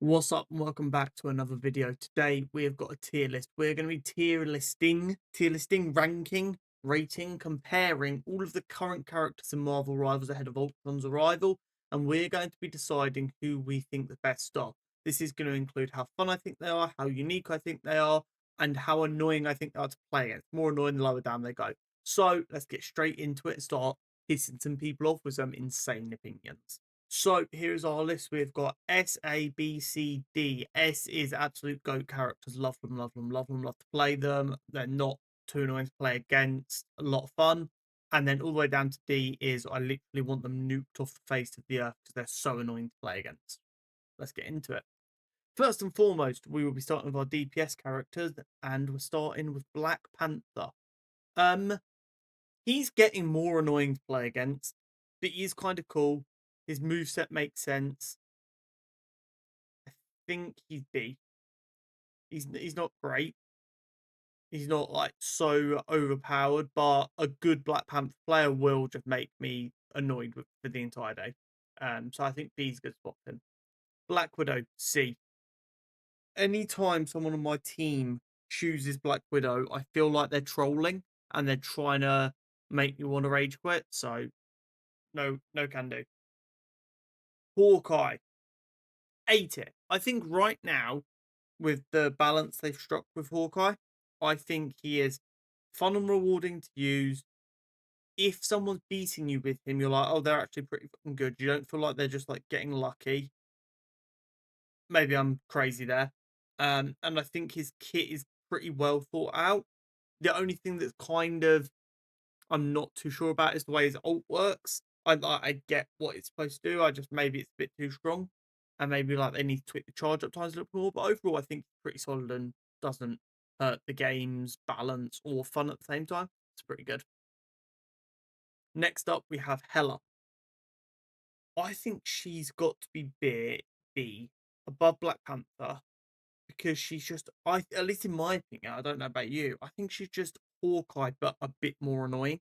What's up and welcome back to another video. Today we have got a tier list. We're going to be tier listing, ranking, rating, comparing all of the current characters in Marvel Rivals ahead of Ultron's arrival, and we're going to be deciding who we think the best are. This is going to include how fun I think they are, how unique I think they are, and how annoying I think they are to play against. More annoying the lower down they go. So let's get straight into it and start pissing some people off with some insane opinions. So here's our list. We've got S, A, B, C, D. S is absolute GOAT characters. Love them, love them, love them, love to play them. They're not too annoying to play against. A lot of fun. And then all the way down to D is I literally want them nuked off the face of the earth because they're so annoying to play against. Let's get into it. First and foremost, we will be starting with our DPS characters, and we're starting with Black Panther. Um, he's getting more annoying to play against, but he is kind of cool. His moveset makes sense. I think he's B. He's not great. He's not like so overpowered, but a good Black Panther player will just make me annoyed for the entire day. So I think B's a good spot for him. Black Widow, C. Anytime someone on my team chooses Black Widow, I feel like they're trolling and they're trying to make me want to rage quit. So no can do. Hawkeye, ate it. I think right now, with the balance they've struck with Hawkeye, I think he is fun and rewarding to use. If someone's beating you with him, you're like, oh, they're actually pretty fucking good. You don't feel like they're just like getting lucky. Maybe I'm crazy there. And I think his kit is pretty well thought out. The only thing that's kind of I'm not too sure about is the way his ult works. I get what it's supposed to do. I just maybe it's a bit too strong, and maybe like they need to tweak the charge up times a little more. But overall, I think it's pretty solid and doesn't hurt the game's balance or fun at the same time. It's pretty good. Next up, we have Hela. I think she's got to be B above Black Panther because she's just I at least in my opinion. I don't know about you. I think she's just Hawkeye, but a bit more annoying.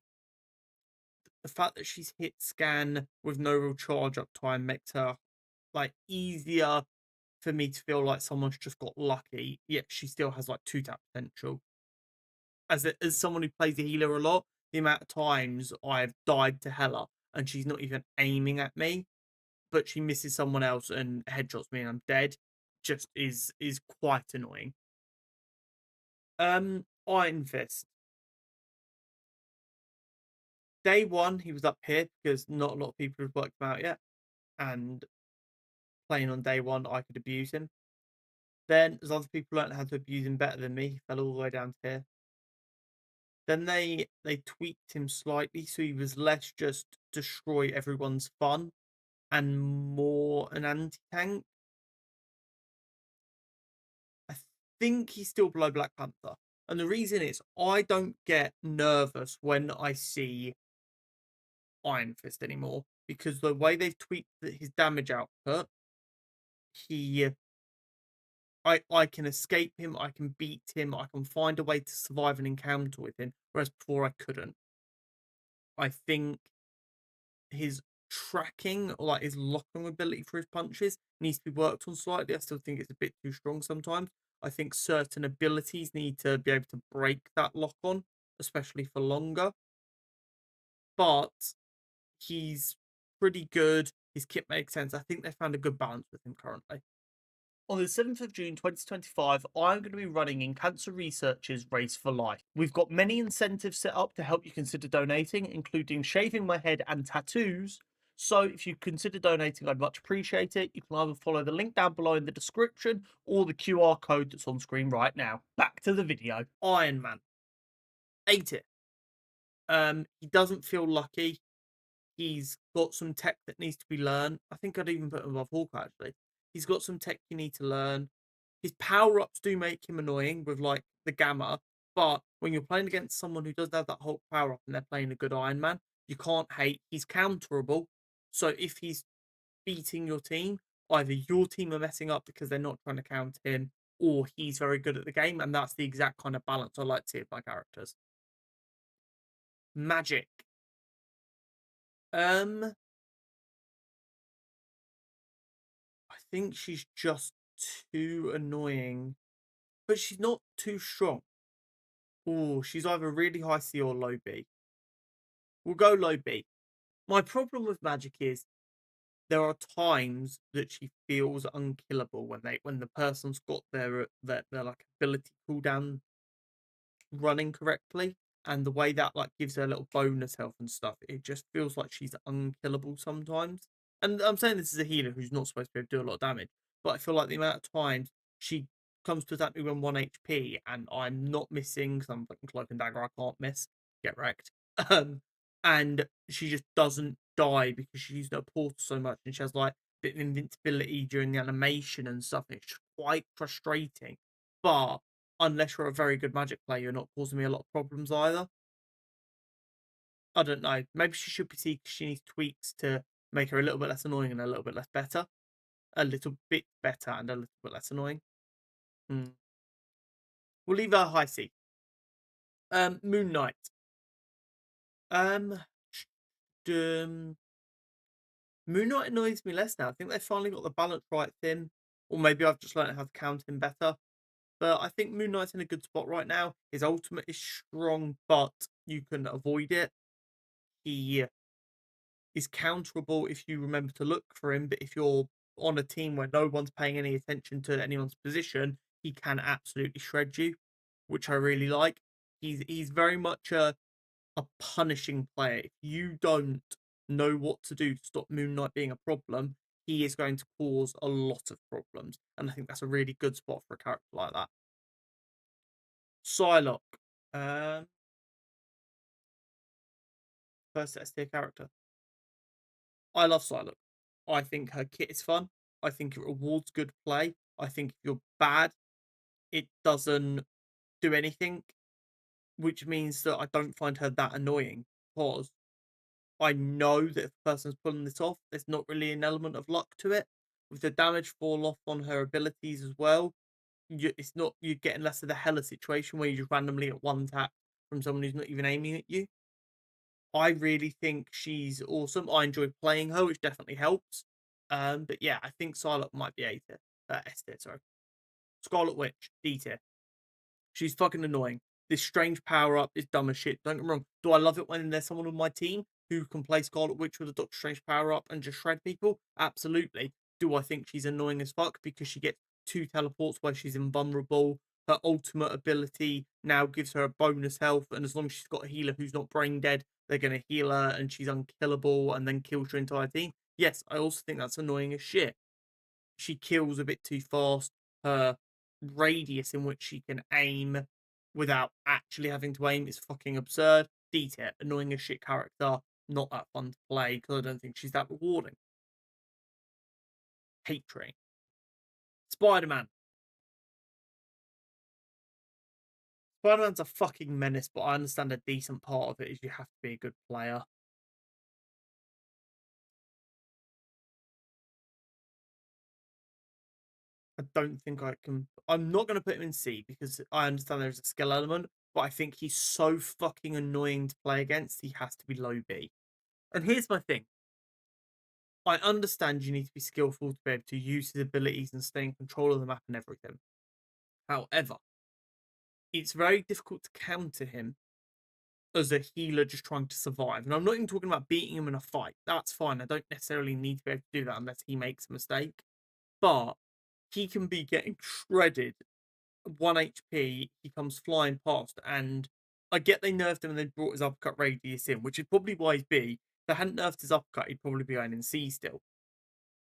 The fact that she's hit scan with no real charge up time makes her like easier for me to feel like someone's just got lucky. Yet she still has like two tap potential. As someone who plays the healer a lot, the amount of times I've died to Hela and she's not even aiming at me, but she misses someone else and headshots me and I'm dead, just is quite annoying. Iron Fist. Day one, he was up here because not a lot of people have worked him out yet, and playing on day one, I could abuse him. Then, as other people learned how to abuse him better than me, he fell all the way down to here. Then they tweaked him slightly, so he was less just destroy everyone's fun and more an anti-tank. I think he's still below Black Panther. And the reason is I don't get nervous when I see Iron Fist anymore because the way they've tweaked his damage output, he I can escape him, I can beat him, I can find a way to survive an encounter with him, whereas before I couldn't. I think his tracking or like his locking ability for his punches needs to be worked on slightly. I still think it's a bit too strong sometimes. I think certain abilities need to be able to break that lock on, especially for longer. But he's pretty good. His kit makes sense. I think they found a good balance with him currently. On the 7th of June 2025, I'm going to be running in Cancer Research's Race for Life. We've got many incentives set up to help you consider donating, including shaving my head and tattoos. So if you consider donating, I'd much appreciate it. You can either follow the link down below in the description or the QR code that's on screen right now. Back to the video. Iron Man. Ate it. He doesn't feel lucky. He's got some tech that needs to be learned. I think I'd even put him above Hawkeye, actually. He's got some tech you need to learn. His power ups do make him annoying with like the gamma, but when you're playing against someone who does have that Hulk power up and they're playing a good Iron Man, you can't hate. He's counterable. So if he's beating your team, either your team are messing up because they're not trying to counter him, or he's very good at the game, and that's the exact kind of balance I like to see with my characters. Magic. Um, I think she's just too annoying, but she's not too strong. Oh, she's either really high C or low B. We'll go low B. My problem with Magic is there are times that she feels unkillable when the person's got their like ability cooldown running correctly, and the way that like gives her a little bonus health and stuff, it just feels like she's unkillable sometimes. And I'm saying this is a healer who's not supposed to be able to do a lot of damage, but I feel like the amount of times she comes to attack me when 1 HP and I'm not missing because I'm fucking cloak and dagger, I can't miss, get wrecked. Um, and she just doesn't die because she's using her portal so much, and she has like a bit of invincibility during the animation and stuff. And it's quite frustrating, but unless you're a very good Magic player, you're not causing me a lot of problems either. I don't know. Maybe she should be seen. She needs tweaks to make her a little bit less annoying and a little bit less better. A little bit better and a little bit less annoying. Hmm. We'll leave her high C. Moon Knight. Um, Moon Knight annoys me less now. I think they finally got the balance right with him, or maybe I've just learned how to counter him better. But I think Moon Knight's in a good spot right now. His ultimate is strong, but you can avoid it. He is counterable if you remember to look for him, but if you're on a team where no one's paying any attention to anyone's position, he can absolutely shred you, which I really like. He's very much a punishing player. If you don't know what to do to stop Moon Knight being a problem, he is going to cause a lot of problems. And I think that's a really good spot for a character like that. Psylocke. Um, First S tier character. I love Psylocke. I think her kit is fun. I think it rewards good play. I think if you're bad, it doesn't do anything, which means that I don't find her that annoying because I know that if the person's pulling this off, there's not really an element of luck to it. With the damage fall off on her abilities as well, it's not you're getting less of the Hela situation where you just randomly get one tap from someone who's not even aiming at you. I really think she's awesome. I enjoy playing her, which definitely helps. But yeah, I think Psylocke might be A tier. S tier, sorry. Scarlet Witch, D tier. She's fucking annoying. This strange power up is dumb as shit. Don't get me wrong. Do I love it when there's someone on my team who can play Scarlet Witch with a Doctor Strange power up and just shred people? Absolutely. Do I think she's annoying as fuck because she gets 2 teleports where she's invulnerable? Her ultimate ability now gives her a bonus health, and as long as she's got a healer who's not brain dead, they're going to heal her and she's unkillable and then kills your entire team. Yes, I also think that's annoying as shit. She kills a bit too fast. Her radius in which she can aim without actually having to aim is fucking absurd. D tier, annoying as shit character, not that fun to play because I don't think she's that rewarding. Hate Train. Spider Man. Spider Man's a fucking menace, but I understand a decent part of it is you have to be a good player. I don't think I can. I'm not going to put him in C because I understand there's a skill element, but I think he's so fucking annoying to play against, he has to be low B. And here's my thing, I understand you need to be skillful to be able to use his abilities and stay in control of the map and everything. However, it's very difficult to counter him as a healer just trying to survive. And I'm not even talking about beating him in a fight. That's fine. I don't necessarily need to be able to do that unless he makes a mistake. But he can be getting shredded 1 HP. He comes flying past, and I get they nerfed him and they brought his uppercut radius in, which is probably why he's B. If they hadn't nerfed his uppercut, he'd probably be going in C still.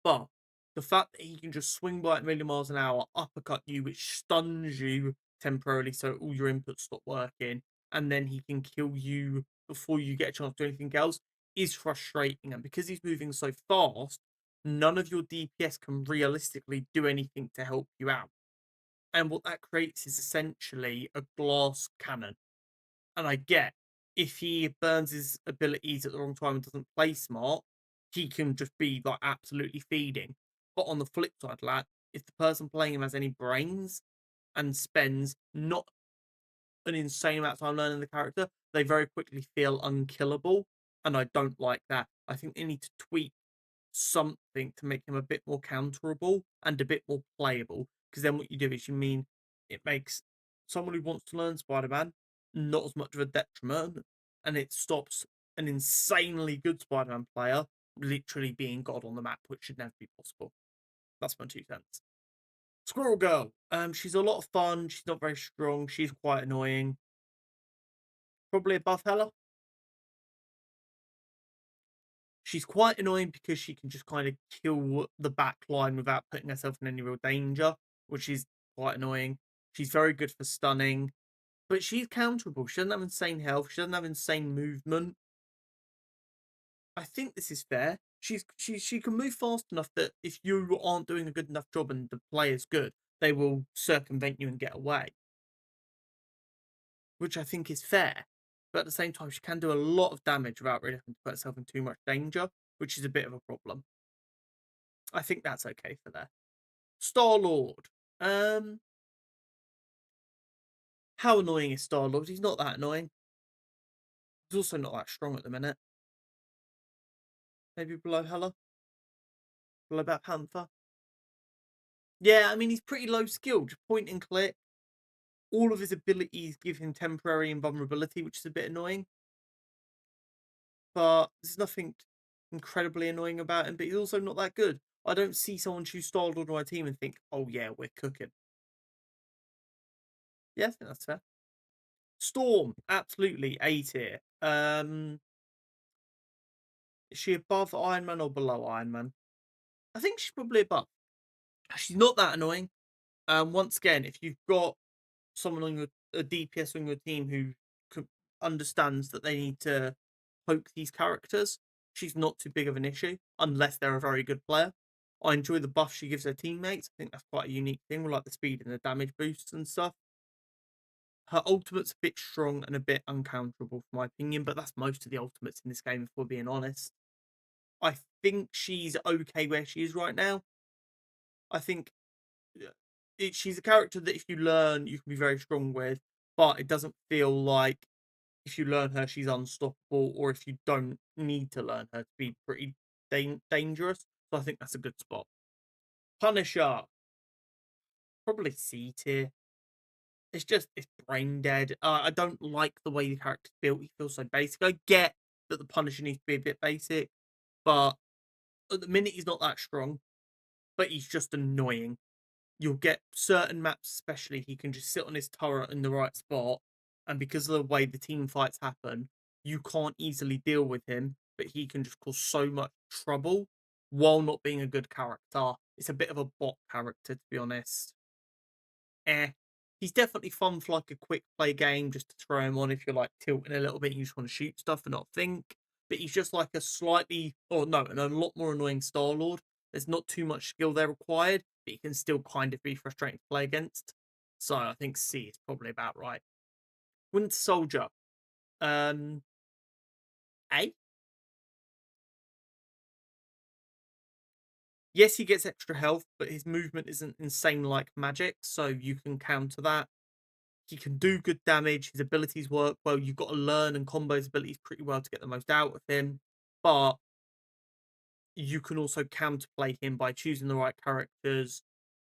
But the fact that he can just swing by at a million miles an hour, uppercut you, which stuns you temporarily so all your inputs stop working, and then he can kill you before you get a chance to do anything else, is frustrating. And because he's moving so fast, none of your DPS can realistically do anything to help you out. And what that creates is essentially a glass cannon. And I get if he burns his abilities at the wrong time and doesn't play smart, he can just be like absolutely feeding. But on the flip side of that, if the person playing him has any brains and spends not an insane amount of time learning the character, they very quickly feel unkillable. And I don't like that. I think they need to tweak something to make him a bit more counterable and a bit more playable. Because then what you do is it makes someone who wants to learn Spider-Man not as much of a detriment, and it stops an insanely good Spider-Man player literally being God on the map, which should never be possible. That's my 2 cents. Squirrel Girl. She's a lot of fun. She's not very strong. She's quite annoying. Probably above Hela. She's quite annoying because she can just kind of kill the back line without putting herself in any real danger, which is quite annoying. She's very good for stunning, but she's counterable. She doesn't have insane health. She doesn't have insane movement. I think this is fair. She can move fast enough that if you aren't doing a good enough job and the player's good, they will circumvent you and get away, which I think is fair. But at the same time, she can do a lot of damage without really having to put herself in too much danger, which is a bit of a problem. I think that's okay for there. Star Lord. How annoying is Star Lord? He's not that annoying. He's also not that strong at the minute. Maybe below Hela, below Black Panther. Yeah, I mean he's pretty low skilled. Point and click. All of his abilities give him temporary invulnerability, which is a bit annoying. But there's nothing incredibly annoying about him. But he's also not that good. I don't see someone choose Star Lord on my team and think, "Oh yeah, we're cooking." Yeah, I think that's fair. Storm, absolutely A tier. Is she above Iron Man or below Iron Man? I think she's probably above. She's not that annoying. Once again, if you've got someone on a DPS on your team who understands that they need to poke these characters, she's not too big of an issue unless they're a very good player. I enjoy the buff she gives her teammates. I think that's quite a unique thing, with like the speed and the damage boosts and stuff. Her ultimate's a bit strong and a bit uncounterable, for my opinion, but that's most of the ultimates in this game, if we're being honest. I think she's okay where she is right now. I think she's a character that if you learn, you can be very strong with, but it doesn't feel like if you learn her, she's unstoppable, or if you don't need to learn her to be pretty dangerous. So I think that's a good spot. Punisher, probably C tier. It's brain dead. I don't like the way the character's built. He feels so basic. I get that the Punisher needs to be a bit basic, but at the minute he's not that strong. But he's just annoying. You'll get certain maps, especially, he can just sit on his turret in the right spot, and because of the way the team fights happen, you can't easily deal with him, but he can just cause so much trouble while not being a good character. It's a bit of a bot character, to be honest. Eh. He's definitely fun for like a quick play game, just to throw him on if you're like tilting a little bit and you just want to shoot stuff and not think. But he's just like a slightly, or no, and a lot more annoying Star Lord. There's not too much skill there required, but he can still kind of be frustrating to play against. So I think C is probably about right. Winter Soldier, um, A. Yes, he gets extra health, but his movement isn't insane like magic, so you can counter that. He can do good damage. His abilities work well. You've got to learn and combo his abilities pretty well to get the most out of him. But you can also counterplay him by choosing the right characters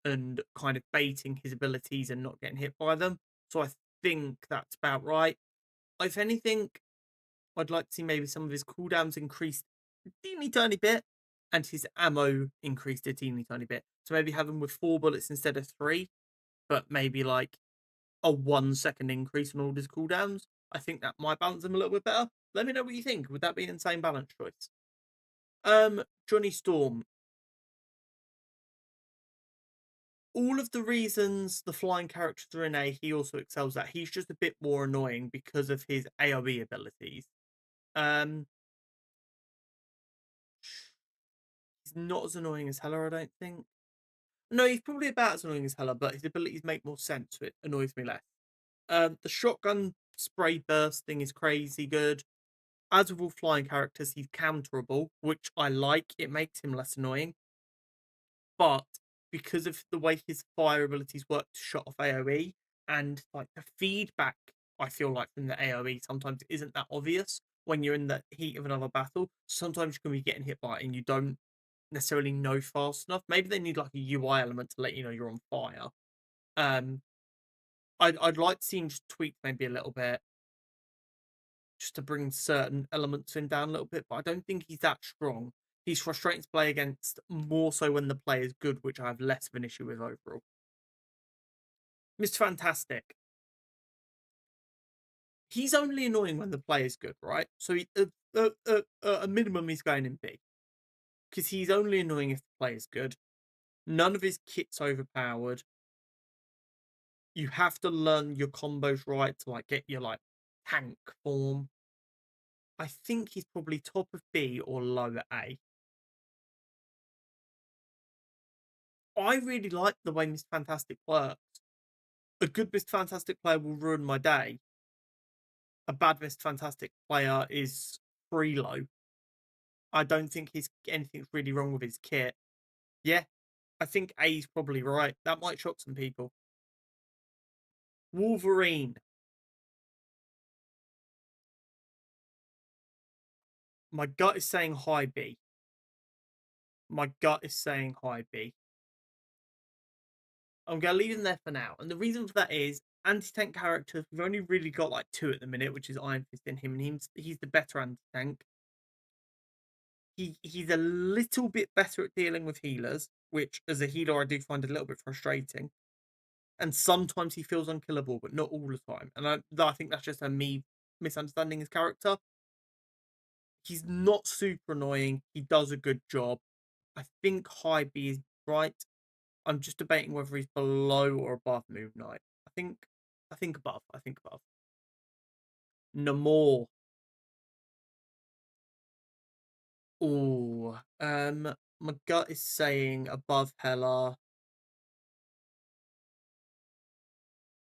and kind of baiting his abilities and not getting hit by them. So I think that's about right. If anything, I'd like to see maybe some of his cooldowns increased a teeny tiny bit and his ammo increased a teeny tiny bit. So maybe have him with 4 bullets instead of 3, but maybe like a 1 second increase on all his cooldowns. I think that might balance him a little bit better. Let me know what you think. Would that be an insane balance choice? Johnny Storm. All of the reasons the flying characters are in A, he also excels at. He's just a bit more annoying because of his AoE abilities. Um, he's not as annoying as Hela, I don't think. No, he's probably about as annoying as Hela, but his abilities make more sense, so it annoys me less. The shotgun spray burst thing is crazy good. As with all flying characters, he's counterable, which I like. It makes him less annoying. But because of the way his fire abilities work to shut off AoE, and like the feedback, I feel like from the AoE sometimes isn't that obvious when you're in the heat of another battle. Sometimes you can be getting hit by it and you don't necessarily know fast enough. Maybe they need like a UI element to let you know you're on fire. Um, I'd like to see him just tweak maybe a little bit, just to bring certain elements in down a little bit. But I don't think he's that strong. He's frustrating to play against more so when the play is good, which I have less of an issue with overall. Mr. Fantastic. He's only annoying when the play is good, right? So a minimum he's going in B because he's only annoying if the play is good. None of his kit's overpowered. You have to learn your combos right to like get your like tank form. I think he's probably top of B or lower A. I really like the way Mr. Fantastic works. A good Mr. Fantastic player will ruin my day. A bad Mr. Fantastic player is low. I don't think anything's really wrong with his kit. Yeah, I think A's probably right. That might shock some people. Wolverine. My gut is saying high B. My gut is saying high B. I'm going to leave him there for now. And the reason for that is anti-tank characters, we've only really got like two at the minute, which is Iron Fist and him. And he's the better anti-tank. He's a little bit better at dealing with healers, which as a healer I do find a little bit frustrating. And sometimes he feels unkillable, but not all the time. And I think that's just a me misunderstanding his character. He's not super annoying. He does a good job. I think high B is right. I'm just debating whether he's below or above Moon Knight. I think above. I think above. Namor. Oh, my gut is saying above Hela,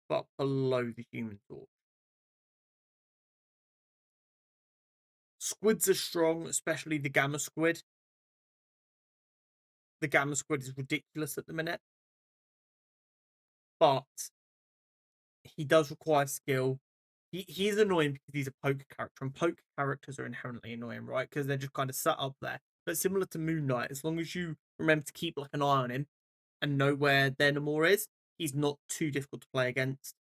but below the Human Torch. Squids are strong, especially the Gamma Squid. The Gamma Squid is ridiculous at the minute, but he does require skill. He's annoying because he's a poker character, and poker characters are inherently annoying, right? Because they're just kind of set up there. But similar to Moon Knight, as long as you remember to keep like an eye on him and know where their Namor is, he's not too difficult to play against.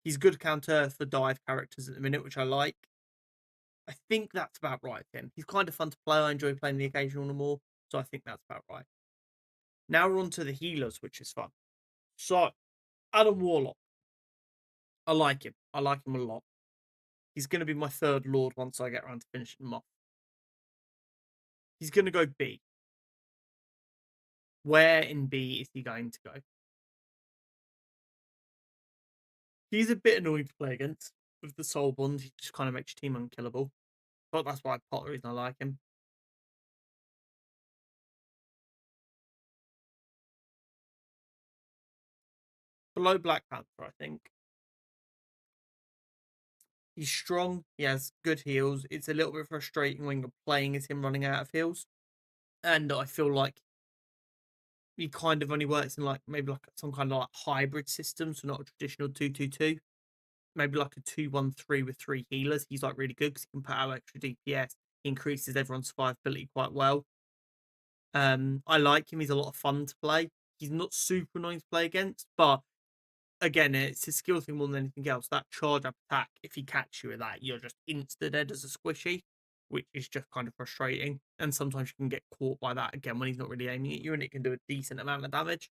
He's good counter for dive characters at the minute, which I like. I think that's about right for him. He's kind of fun to play. I enjoy playing the occasional Namor, so I think that's about right. Now we're on to the healers, which is fun. So, Adam Warlock. I like him. I like him a lot. He's going to be my third Lord once I get around to finishing him off. He's going to go B. Where in B is he going to go? He's a bit annoying to play against with the Soul Bond. He just kind of makes your team unkillable. But that's why part of the reason I like him. Below Black Panther, I think. He's strong. He has good heals. It's a little bit frustrating when you're playing as him running out of heals. And I feel like he kind of only works in like maybe like some kind of like hybrid system, so not a traditional 2-2-2. Maybe like a 2-1-3 with three healers. He's like really good because he can put out extra DPS. He increases everyone's survivability quite well. I like him. He's a lot of fun to play. He's not super annoying to play against, but again, it's a skill thing more than anything else. That charge up attack, if he catch you with that, you're just insta dead as a squishy, which is just kind of frustrating. And sometimes you can get caught by that again when he's not really aiming at you, and it can do a decent amount of damage.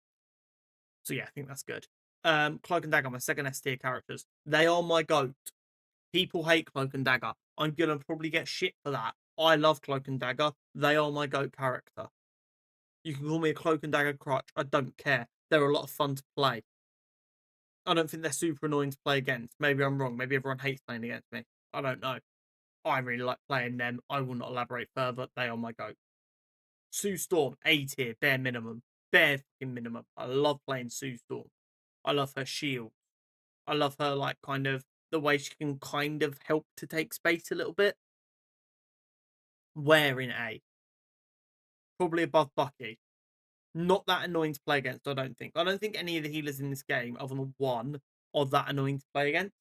So yeah, I think that's good. Cloak and Dagger, my second S tier characters. They are my goat. People hate Cloak and Dagger. I'm gonna probably get shit for that. I love Cloak and Dagger. They are my goat character. You can call me a Cloak and Dagger crutch. I don't care. They're a lot of fun to play. I don't think they're super annoying to play against. Maybe I'm wrong. Maybe everyone hates playing against me. I don't know. I really like playing them. I will not elaborate further. They are my goat. Sue Storm, A tier, bare minimum. Bare fucking minimum. I love playing Sue Storm. I love her shield. I love her, like, kind of the way she can kind of help to take space a little bit. Where in A? Probably above Bucky. Not that annoying to play against, I don't think. I don't think any of the healers in this game, other than one, are that annoying to play against,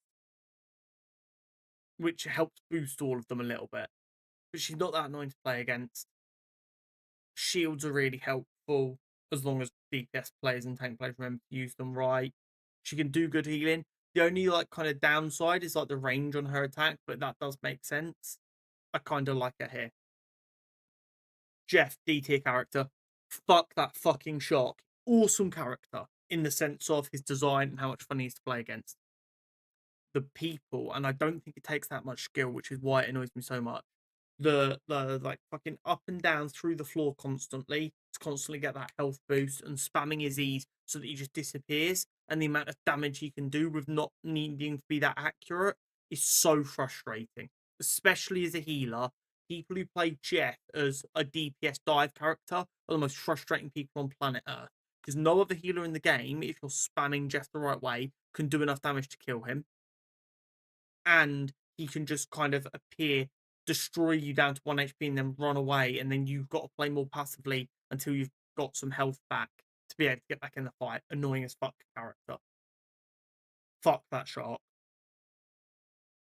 which helps boost all of them a little bit. But she's not that annoying to play against. shields are really helpful as long as DPS players and tank players remember to use them right. She can do good healing. The only like kind of downside is like the range on her attack, but that does make sense. I kind of like her here. Jeff, D tier character. Fuck that fucking Shark. Awesome character in the sense of his design and how much fun he is to play against. The people, and I don't think it takes that much skill, which is why it annoys me so much. The like fucking up and down through the floor constantly to constantly get that health boost and spamming his E's so that he just disappears, and the amount of damage he can do with not needing to be that accurate is so frustrating, especially as a healer. People who play Jeff as a DPS dive character are the most frustrating people on planet Earth because no other healer in the game, if you're spamming Jeff the right way, can do enough damage to kill him, and he can just kind of appear, destroy you down to 1 HP, and then run away, and then you've got to play more passively until you've got some health back to be able to get back in the fight. Annoying as fuck character. Fuck that Shark.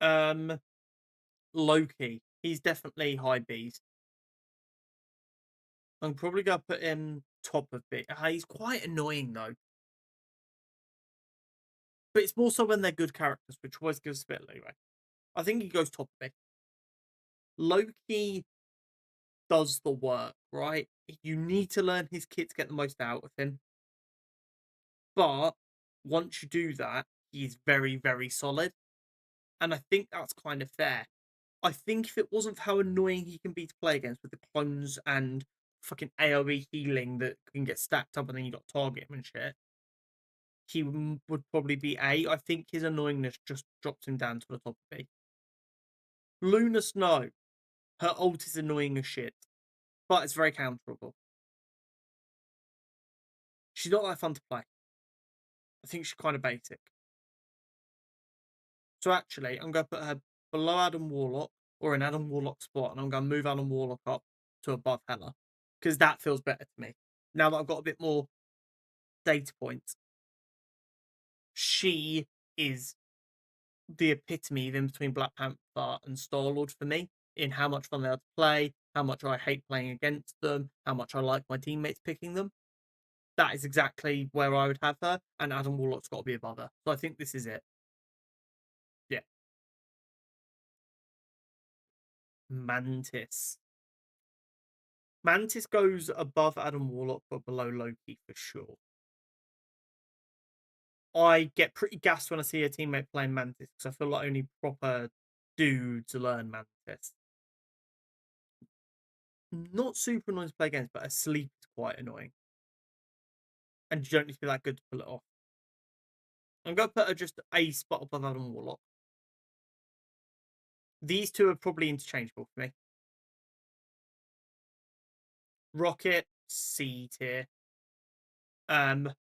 Um, Loki. He's definitely high B's. I'm probably gonna put him top of B. He's quite annoying though. But it's more so when they're good characters, which always gives a bit of leeway. I think he goes top of B. Loki does the work, right? You need to learn his kit to get the most out of him. But once you do that, he's very, very solid. And I think that's kind of fair. I think if it wasn't for how annoying he can be to play against with the clones and fucking AoE healing that can get stacked up and then you got target him and shit, he would probably be A. I think his annoyingness just drops him down to the top of B. Luna Snow. Her ult is annoying as shit, but it's very counterable. She's not that fun to play. I think she's kind of basic. So actually, I'm going to put her below Adam Warlock or in Adam Warlock spot, and I'm going to move Adam Warlock up to above Hela because that feels better to me. Now that I've got a bit more data points, she is the epitome of in between Black Panther and Star Lord for me in how much fun they are to play, how much I hate playing against them, how much I like my teammates picking them. That is exactly where I would have her, and Adam Warlock's got to be above her. So I think this is it. Yeah. Mantis. Mantis goes above Adam Warlock but below Loki for sure. I get pretty gassed when I see a teammate playing Mantis because I feel like only proper dudes learn Mantis. Not super annoying to play against, but asleep is quite annoying. And you don't need to be that good to pull it off. I'm going to put her just a spot above Adam Warlock. These two are probably interchangeable for me. Rocket, C tier. And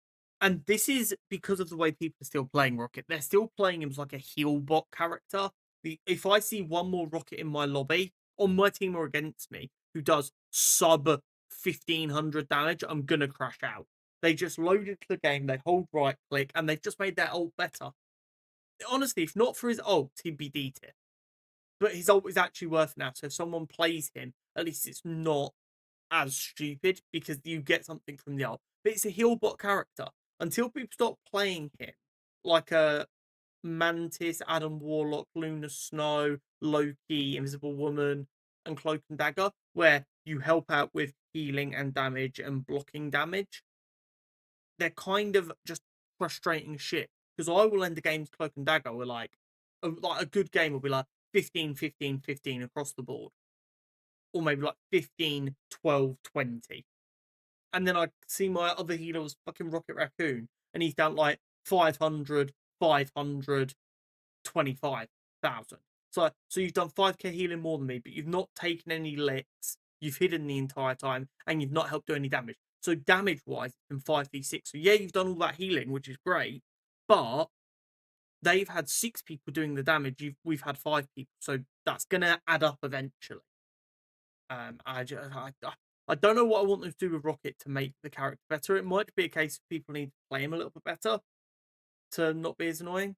this is because of the way people are still playing Rocket. They're still playing him as like a heal bot character. If I see one more Rocket in my lobby, on my team or against me, who does sub 1500 damage, I'm gonna crash out. They just load into the game, they hold right click, and they've just made their ult better. Honestly, if not for his ult, he'd be D tier. But his ult is actually worth now. So if someone plays him, at least it's not as stupid because you get something from the ult. But it's a heal bot character. Until people stop playing him like a Mantis, Adam Warlock, Luna Snow, Loki, Invisible Woman, and Cloak and Dagger, where you help out with healing and damage and blocking damage, they're kind of just frustrating shit. Because I will end the game's Cloak and Dagger with like a good game will be like 15, 15, 15 across the board. Or maybe like 15, 12, 20. And then I see my other healer was fucking Rocket Raccoon, and he's down like 500, 500, 25,000. So you've done 5k healing more than me, but you've not taken any licks, you've hidden the entire time, and you've not helped do any damage. So damage wise, it's been 5v6. So yeah, you've done all that healing, which is great, but they've had 6 people doing the damage. We've had 5 people, so that's gonna add up eventually. I don't know what I want them to do with Rocket to make the character better. It might be a case of people need to play him a little bit better to not be as annoying.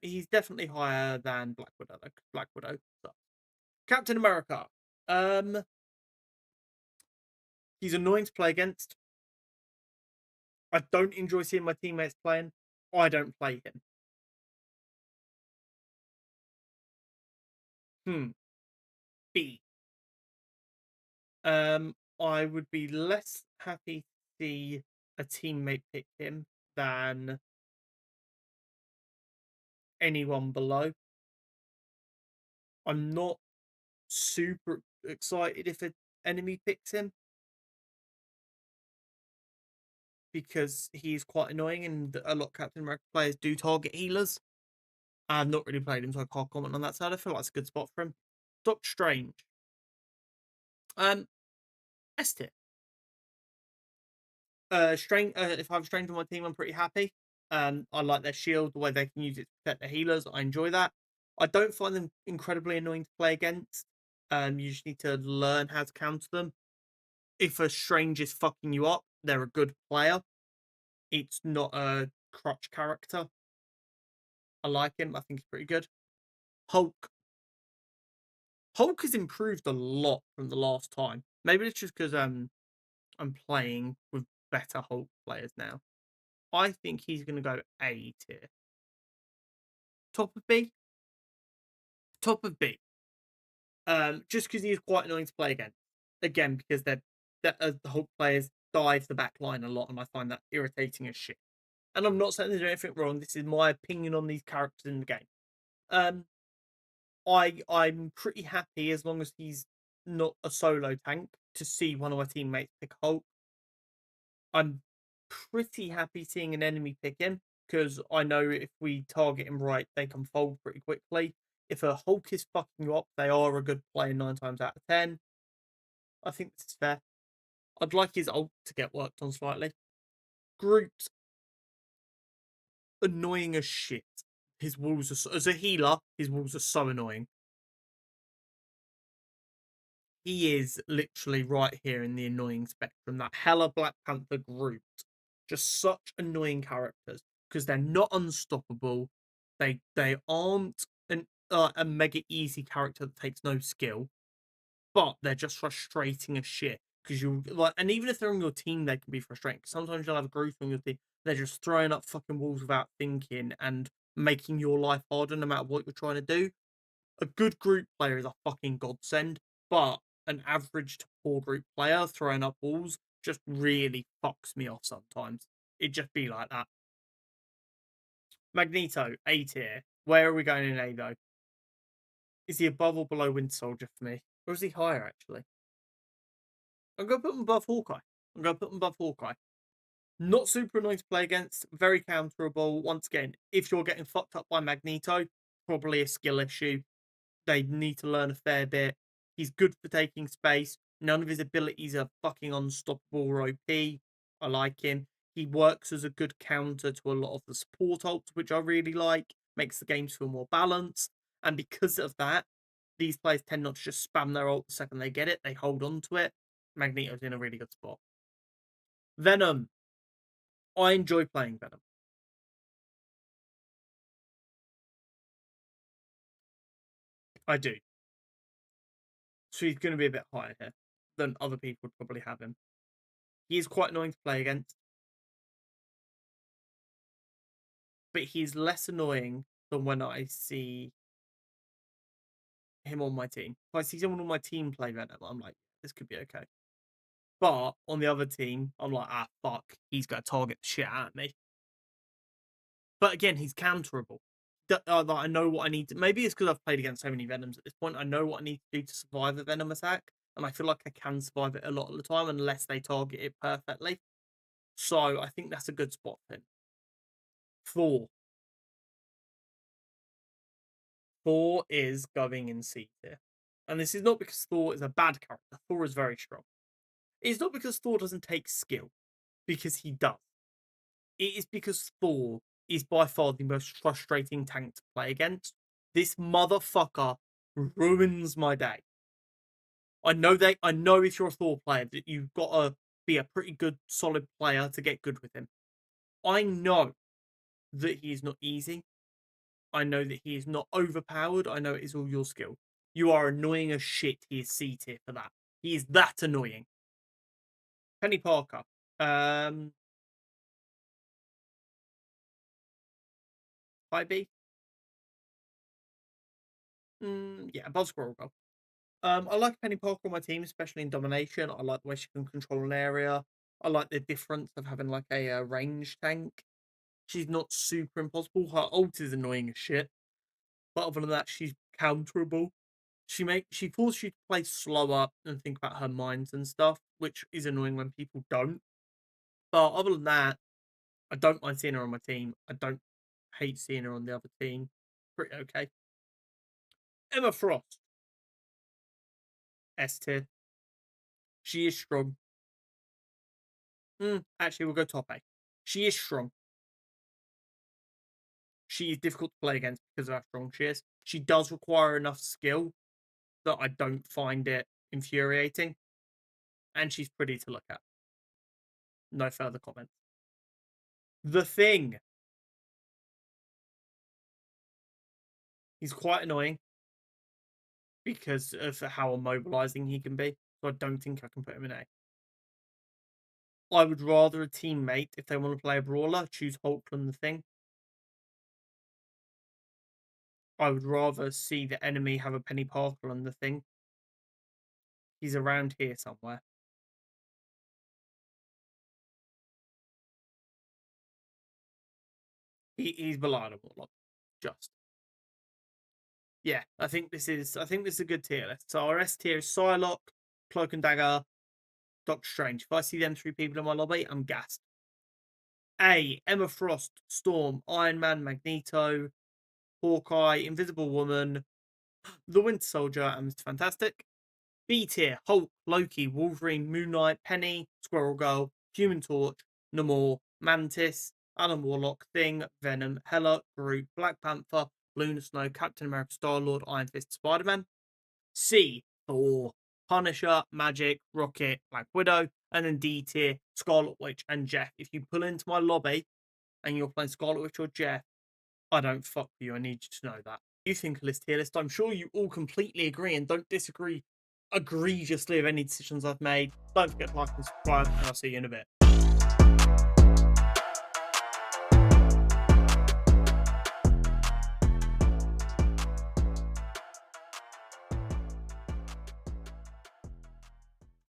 He's definitely higher than Black Widow. Black Widow sucks. Captain America. Um, He's annoying to play against. I don't enjoy seeing my teammates playing. I don't play him. Hmm. B. I would be less happy to see a teammate pick him than anyone below. I'm not super excited if an enemy picks him because he's quite annoying and a lot of Captain America players do target healers. I've not really played him, so I can't comment on that side. I feel like it's a good spot for him. Doctor Strange. S tier. Strange. If I have Strange on my team, I'm pretty happy. I like their shield, the way they can use it to protect their healers. I enjoy that. I don't find them incredibly annoying to play against. You just need to learn how to counter them. If a Strange is fucking you up, they're a good player. It's not a crutch character. I like him. I think he's pretty good. Hulk. Hulk has improved a lot from the last time. Maybe it's just because I'm playing with better Hulk players now. I think he's going to go A tier. Top of B? Top of B. Just because he is quite annoying to play against. Again, because the Hulk players dive the back line a lot, and I find that irritating as shit. And I'm not saying there's anything wrong. This is my opinion on these characters in the game. Um, I'm pretty happy as long as he's not a solo tank to see one of my teammates pick Hulk. I'm pretty happy seeing an enemy pick him because I know if we target him right, they can fold pretty quickly. If a Hulk is fucking you up, they are a good player 9 times out of 10. I think this is fair. I'd like his ult to get worked on slightly. Groot, annoying as shit. His walls are as a healer, his walls are so annoying. He is literally right here in the annoying spectrum. That hella Black Panther Groot, just such annoying characters because they're not unstoppable. They aren't a mega easy character that takes no skill, but they're just frustrating as shit because you like. And even if they're on your team, they can be frustrating. Sometimes you'll have a Groot on your team. They're just throwing up fucking walls without thinking and making your life harder no matter what you're trying to do. A good group player is a fucking godsend, but an average to poor group player throwing up walls just really fucks me off sometimes. It just be like that. Magneto, A tier. Where are we going in A though? Is he above or below Winter Soldier for me? Or is he higher actually? I'm gonna put him above Hawkeye. I'm gonna put him above Hawkeye. Not super annoying to play against, very counterable. Once again, if you're getting fucked up by Magneto, probably a skill issue. They need to learn a fair bit. He's good for taking space. None of his abilities are fucking unstoppable or OP. I like him. He works as a good counter to a lot of the support ults, which I really like. Makes the games feel more balanced. And because of that, these players tend not to just spam their ult the second they get it. They hold on to it. Magneto's in a really good spot. Venom. I enjoy playing Venom. I do. So he's going to be a bit higher here than other people would probably have him. He is quite annoying to play against, but he's less annoying than when I see him on my team. If I see someone on my team play Venom, I'm like, this could be okay. But on the other team, I'm like, fuck, he's going to target the shit out of me. But again, he's counterable. I know what I need to. Maybe it's because I've played against so many Venoms at this point. I know what I need to do to survive a Venom attack, and I feel like I can survive it a lot of the time unless they target it perfectly. So I think that's a good spot for him. Thor. Thor is going in C tier. And this is not because Thor is a bad character. Thor is very strong. It's not because Thor doesn't take skill, because he does. It is because Thor is by far the most frustrating tank to play against. This motherfucker ruins my day. I know if you're a Thor player that you've got to be a pretty good solid player to get good with him. I know that he is not easy. I know that he is not overpowered. I know it is all your skill. You are annoying as shit. He is C tier for that. He is that annoying. Penny Parker. Um, High B. Yeah, above Squirrel Girl. I like Penny Parker on my team, especially in domination. I like the way she can control an area. I like the difference of having like a range tank. She's not super impossible. Her ult is annoying as shit, but other than that, she's counterable. She forces you to play slower and think about her mines and stuff, which is annoying when people don't. But other than that, I don't mind seeing her on my team. I don't hate seeing her on the other team. Pretty okay. Emma Frost, S tier. She is strong. Actually, we'll go top A. She is strong. She is difficult to play against because of how strong she is. She does require enough skill that I don't find it infuriating. And she's pretty to look at. No further comments. The Thing. He's quite annoying because of how immobilizing he can be. So I don't think I can put him in A. I would rather a teammate, if they want to play a brawler, choose Hulk than The Thing. I would rather see the enemy have a Penny Parker than The Thing. He's around here somewhere. He's below the Warlock. Just. Yeah, I think this is a good tier list. So our S tier is Psylocke, Cloak and Dagger, Doctor Strange. If I see them three people in my lobby, I'm gassed. A, Emma Frost, Storm, Iron Man, Magneto, Hawkeye, Invisible Woman, The Winter Soldier, and Mr. Fantastic. B tier, Hulk, Loki, Wolverine, Moon Knight, Penny, Squirrel Girl, Human Torch, Namor, Mantis, Alan Warlock, Thing, Venom, Hela, Groot, Black Panther, Luna Snow, Captain America, Star-Lord, Iron Fist, Spider-Man. C, Thor, Punisher, Magic, Rocket, Black Widow, and then D tier, Scarlet Witch and Jeff. If you pull into my lobby and you're playing Scarlet Witch or Jeff, I don't fuck with you. I need you to know that. You think of this tier list. I'm sure you all completely agree and don't disagree egregiously with any decisions I've made. Don't forget to like and subscribe, and I'll see you in a bit.